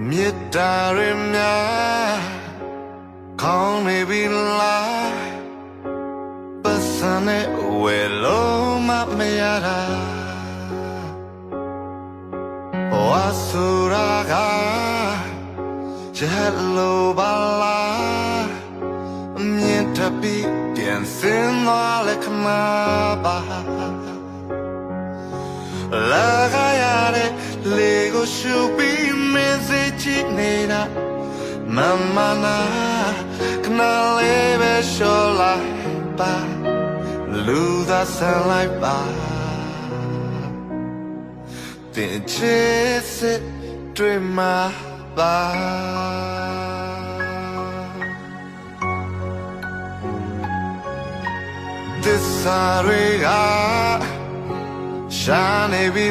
မေတ္တာရမြခေါင်းနေပြီလားပတ်စံနဲ့ဝယ်လို့မမရတာဝါဆူရာကချက်လို့ပါလားမြင်တပီပြန်စင်သွားလက်ခမပါလာခရတဲ့လေကိုရှူပြီးမင်းစိတ်ချနေတာမမနာခဏလေးပဲရှော်လိုက်ပါလူသာဆန်လိုက်ပါတင်ချစ်စစ်တွေ့မှာပါသစ္စာတွေကရှာနေပြီ